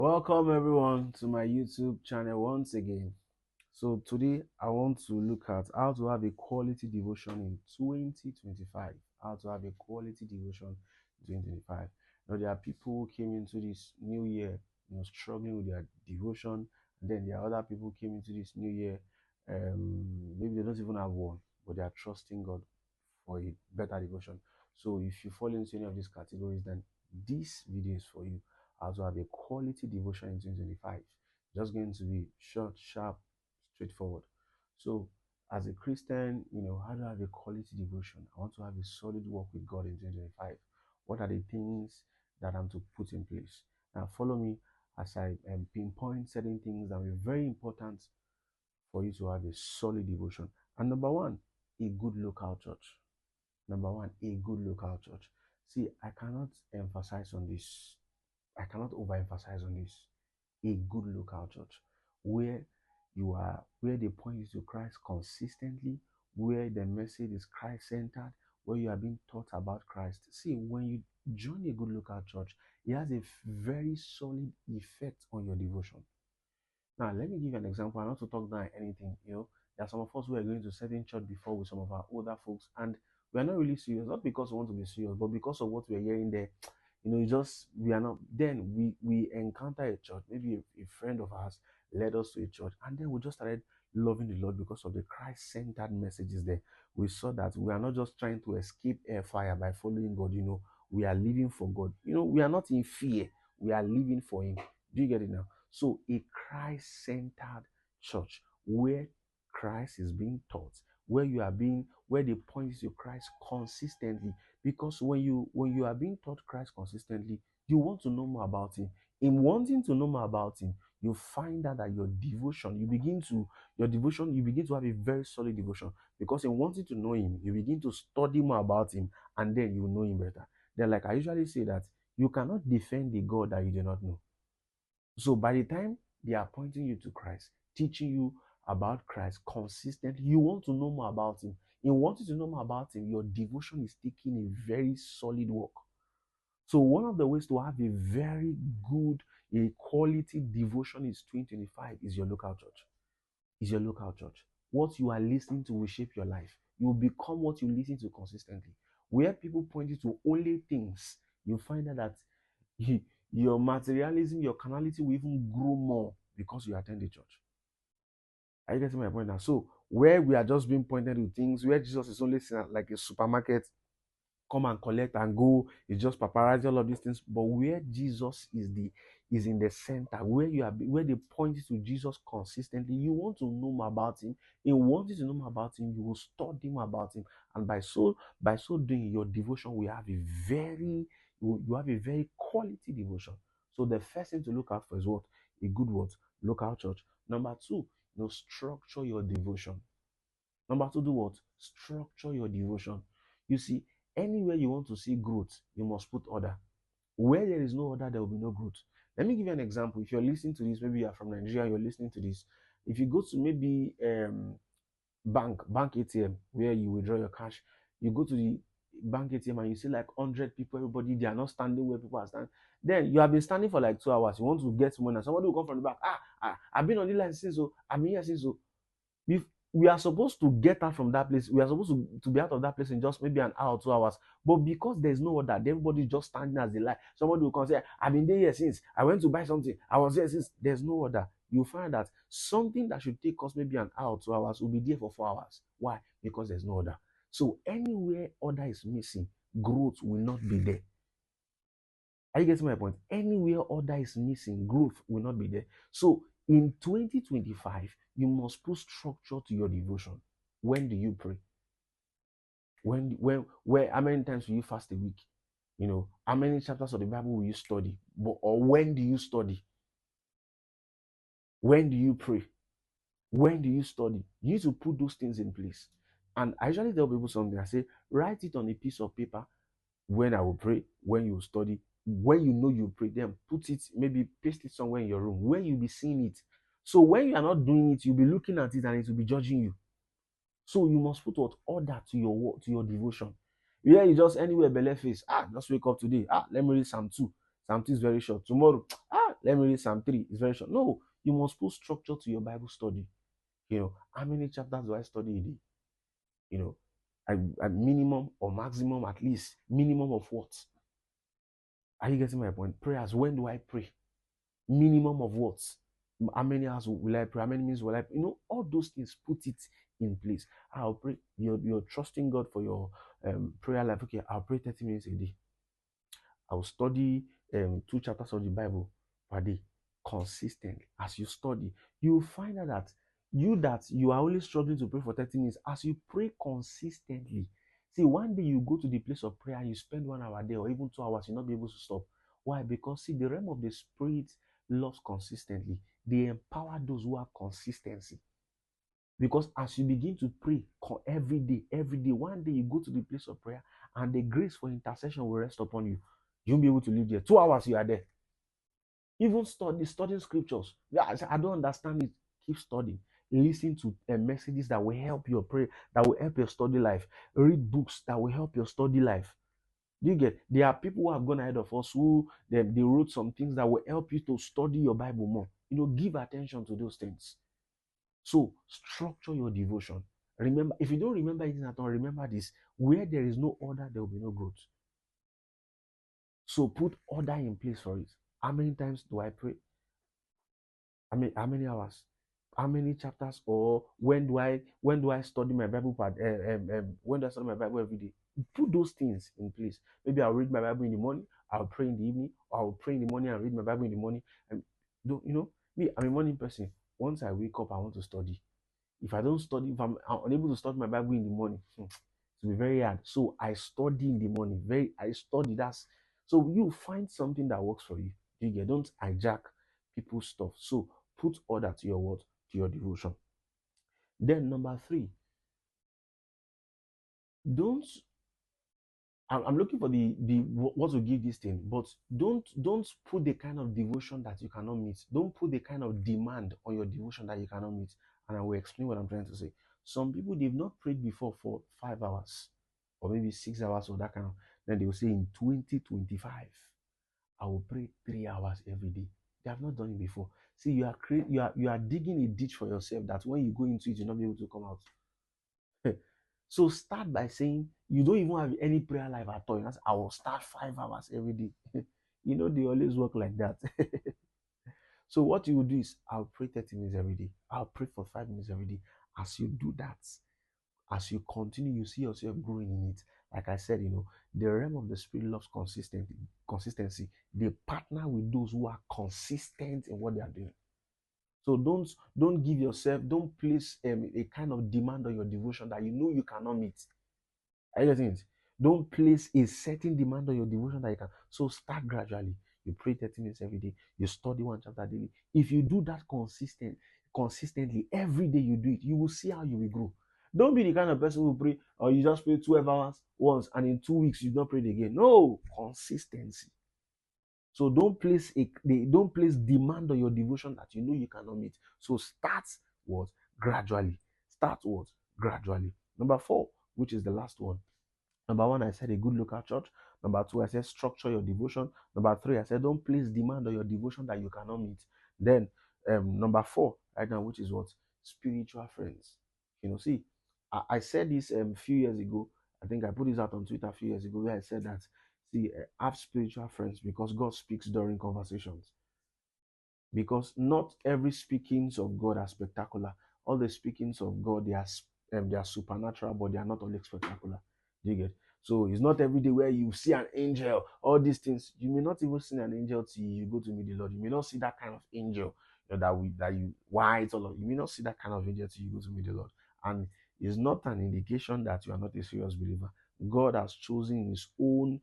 Welcome everyone to my YouTube channel once again. So today I want to look at how to have a quality devotion in 2025. How to have a quality devotion in 2025. There are people who came into this new year, struggling with their devotion, and then there are other people who came into this new year, maybe they don't even have one, but they are trusting God for a better devotion. So if you fall into any of these categories, then this video is for you. How to have a quality devotion in 2025. Just going to be short, sharp, straightforward. So as a Christian, how do I have a quality devotion? I want to have a solid walk with God in 2025. What are the things that I'm to put in place? Now follow me as I pinpoint certain things that are very important for you to have a solid devotion. And number one, a good local church. Number one, a good local church. See, I cannot emphasize on this. I cannot overemphasize on this. A good local church where where they point you to Christ consistently, where the message is Christ centered, where you are being taught about Christ. See, when you join a good local church, it has a very solid effect on your devotion. Now, let me give you an example. I not to talk down anything. There are some of us who are going to certain church before with some of our older folks, and we are not really serious, not because we want to be serious, but because of what we are hearing there. We are not. Then we encounter a church. Maybe a friend of ours led us to a church, and then we just started loving the Lord because of the Christ-centered messages there. We saw that we are not just trying to escape fire by following God. We are living for God. We are not in fear. We are living for Him. Do you get it now? So a Christ-centered church where Christ is being taught, where they point to Christ consistently. Because when you are being taught Christ consistently, you want to know more about Him. In wanting to know more about Him, you find out that you begin to have a very solid devotion. Because in wanting to know Him, you begin to study more about Him, and then you know Him better. Then, like I usually say, that you cannot defend the God that you do not know. So by the time they are pointing you to Christ, teaching you about Christ consistently, you want to know more about Him. In wanting to know more about Him, your devotion is taking a very solid work. So one of the ways to have a very good, a quality devotion is 2025 is your local church. Is your local church. What you are listening to will shape your life. You will become what you listen to consistently. Where people point you to only things, you find out that your materialism, your carnality will even grow more because you attend the church. Are you getting my point now? So where we are just being pointed to things, where Jesus is only seen like a supermarket, come and collect and go, it's just paparazzi, all of these things. But where Jesus is in the center, where they point you to Jesus consistently, you want to know more about Him. In wanting to know more about Him, you will study more about Him, and by so doing, your devotion will have you have a very quality devotion. So the first thing to look out for is what? A good what? Local church. Number two, structure your devotion. Number two, do what? Structure your devotion. You see, anywhere you want to see growth, you must put order. Where there is no order, there will be no growth. Let me give you an example. If you're listening to this, maybe you're from Nigeria, you're listening to this. If you go to maybe bank ATM where you withdraw your cash, you go to the bank ATM and you see like 100 people, everybody, they are not standing where people are standing. Then you have been standing for like 2 hours. You want to get money, and somebody will come from the back. I've been on the line since so. I've been here since so. We are supposed to get out from that place. We are supposed to be out of that place in just maybe an hour, 2 hours. But because there's no order, everybody just standing as they lie. Somebody will come say, I've been there here since. I went to buy something. I was there since. There's no order. You find that something that should take us maybe an hour, 2 hours will be there for 4 hours. Why? Because there's no order. So anywhere order is missing, growth will not be there. Are you getting my point? Anywhere order is missing, growth will not be there. So in 2025, you must put structure to your devotion. When do you pray? How many times will you fast a week? How many chapters of the Bible will you study? Or when do you study? When do you pray? When do you study? You need to put those things in place. And I usually tell people something. I say, write it on a piece of paper. When I will pray, when you study, when you know you pray, then put it, maybe paste it somewhere in your room where you'll be seeing it. So when you are not doing it, you'll be looking at it and it will be judging you. So you must put what? Order to your devotion. Yeah, you just anywhere belly face. Just wake up today. Let me read Psalm 2. Psalm 2 is very short. Tomorrow, let me read Psalm 3. It's very short. No, you must put structure to your Bible study. How many chapters do I study a day? A minimum or maximum, at least minimum of what? Are you getting my point? Prayers. When do I pray? Minimum of what? How many hours will I pray? How many minutes will I pray? All those things, put it in place. I'll pray. You're trusting God for your prayer life. Okay, I'll pray 30 minutes a day. I'll study 2 chapters of the Bible per day consistently. As you study, you'll find out that you are only struggling to pray for 30 minutes. As you pray consistently, see, one day you go to the place of prayer and you spend 1 hour there or even 2 hours, you'll not be able to stop. Why? Because see, the realm of the spirit loves consistently. They empower those who have consistency. Because as you begin to pray every day, one day you go to the place of prayer and the grace for intercession will rest upon you. You'll be able to live there. 2 hours you are there. Even studying scriptures. Yeah, I don't understand it. Keep studying. Listen to messages that will help your prayer, that will help your study life. Read books that will help your study life. Do you get? There are people who have gone ahead of us who they wrote some things that will help you to study your Bible more. Give attention to those things. So structure your devotion. Remember, if you don't remember anything at all, remember this: where there is no order, there will be no growth. So put order in place for it. How many times do I pray? How many hours? How many chapters? Or when do I study my Bible when do I study my Bible every day? Put those things in place. Maybe I'll read my Bible in the morning, I'll pray in the evening, or I'll pray in the morning and read my Bible in the morning. And me, I'm a morning person. Once I wake up, I want to study. If I don't study, if I'm unable to study my Bible in the morning, it will be very hard. So I study in the morning. I study. So you find something that works for you. Don't hijack people's stuff. So put order to your word, to your devotion. Then number 3, I'm looking for the what to give this thing, but don't put the kind of devotion that you cannot meet. Don't put the kind of demand on your devotion that you cannot meet. And I will explain what I'm trying to say. Some people, they've not prayed before for 5 hours or maybe 6 hours or that kind of. Then they will say in 2025, I will pray 3 hours every day. They have not done it before. See, you are digging a ditch for yourself that when you go into it, you'll not be able to come out. So start by saying you don't even have any prayer life at all. I will start 5 hours every day. They always work like that. So what you will do is, I'll pray 30 minutes every day. I'll pray for 5 minutes every day. As you do that, as you continue, you see yourself growing in it. Like I said, the realm of the spirit loves consistency. They partner with those who are consistent in what they are doing. So don't give yourself, don't place a kind of demand on your devotion that you cannot meet. Are you getting it? Don't place a certain demand on your devotion that you can. So start gradually. You pray 30 minutes every day. You study 1 chapter daily. If you do that consistently, every day you do it, you will see how you will grow. Don't be the kind of person who pray, or you just pray 12 hours once and in 2 weeks you don't pray again. No, consistency. So don't place demand on your devotion that you cannot meet. So start what? Gradually. Start what? Gradually. Number 4, which is the last one. Number 1, I said a good local church. Number 2, I said structure your devotion. Number 3, I said don't place demand on your devotion that you cannot meet. Then number 4 right now, which is what? Spiritual friends. See, I said this a few years ago. I think I put this out on Twitter a few years ago where I said that, see, have spiritual friends because God speaks during conversations. Because not every speakings of God are spectacular. All the speakings of God, they are supernatural, but they are not always spectacular. Do you get? So it's not every day where you see an angel, all these things. You may not even see an angel till you go to meet the Lord. You may not see that kind of angel that you white all of. You may not see that kind of angel till you go to meet the Lord. And it's not an indication that you are not a serious believer. God has chosen His own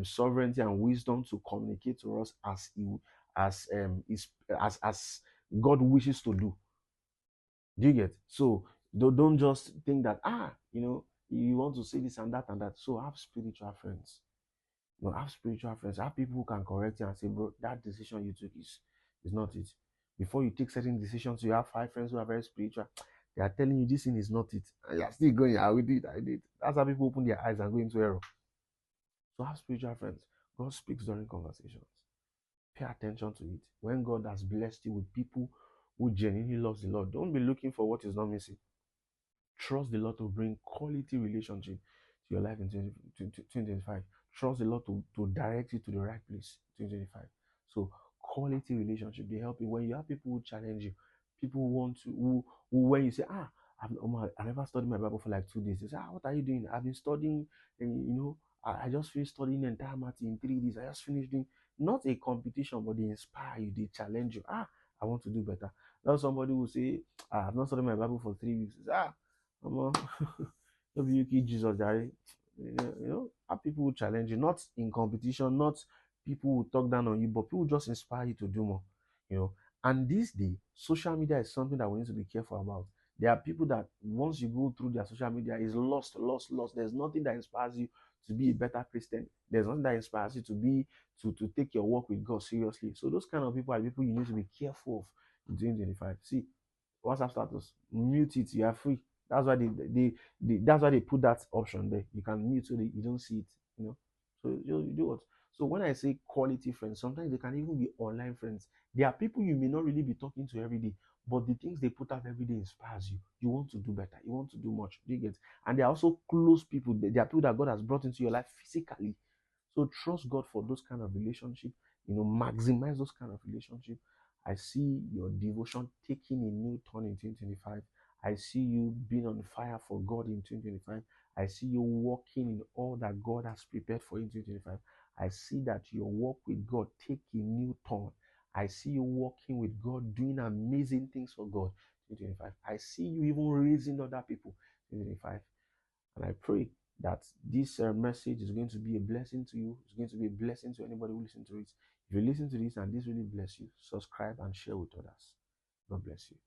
sovereignty and wisdom to communicate to us as God wishes to do. Do you get? So don't just think that you want to say this and that and that. So have spiritual friends. Have spiritual friends. Have people who can correct you and say, bro, that decision you took is not it. Before you take certain decisions, you have 5 friends who are very spiritual. They are telling you this thing is not it. And you are still going, I did. That's how people open their eyes and go into error. So have spiritual friends. God speaks during conversations. Pay attention to it. When God has blessed you with people who genuinely loves the Lord, don't be looking for what is not missing. Trust the Lord to bring quality relationship to your life in 2025. Trust the Lord to direct you to the right place in 2025. So quality relationship, they help you when you have people who challenge you, people who want to who when you say, I never studied my Bible for like 2 days. They say, what are you doing? I've been studying, and I just finished studying the entire matter in 3 days. I just finished doing not a competition, but they inspire you, they challenge you. I want to do better. Now somebody will say, I've not studied my Bible for 3 weeks. Omo, no be you kill Jesus, Jare. Have people who challenge you, not in competition, not people who talk down on you, but people who just inspire you to do more. You know, and this day, social media is something that we need to be careful about. There are people that once you go through their social media is lost, lost, lost. There's nothing that inspires you to be a better Christian. There's nothing that inspires you to be to take your work with God seriously. So those kind of people are people you need to be careful of in 2025. See, WhatsApp status, mute it. You are free. That's why that's why they put that option there. You can mute so that you don't see it. So you do what? So when I say quality friends, sometimes they can even be online friends. There are people you may not really be talking to every day, but the things they put out every day inspires you. You want to do better. You want to do much. Do you get? And they are also close people. They are people that God has brought into your life physically. So trust God for those kind of relationship. Maximize those kind of relationship. I see your devotion taking a new turn in 2025. I see you being on fire for God in 2025. I see you walking in all that God has prepared for you in 2025. I see that your walk with God take a new turn. I see you walking with God, doing amazing things for God in 2025. I see you even raising other people in 2025. And I pray that this message is going to be a blessing to you. It's going to be a blessing to anybody who listens to it. If you listen to this and this really bless you, subscribe and share with others. God bless you.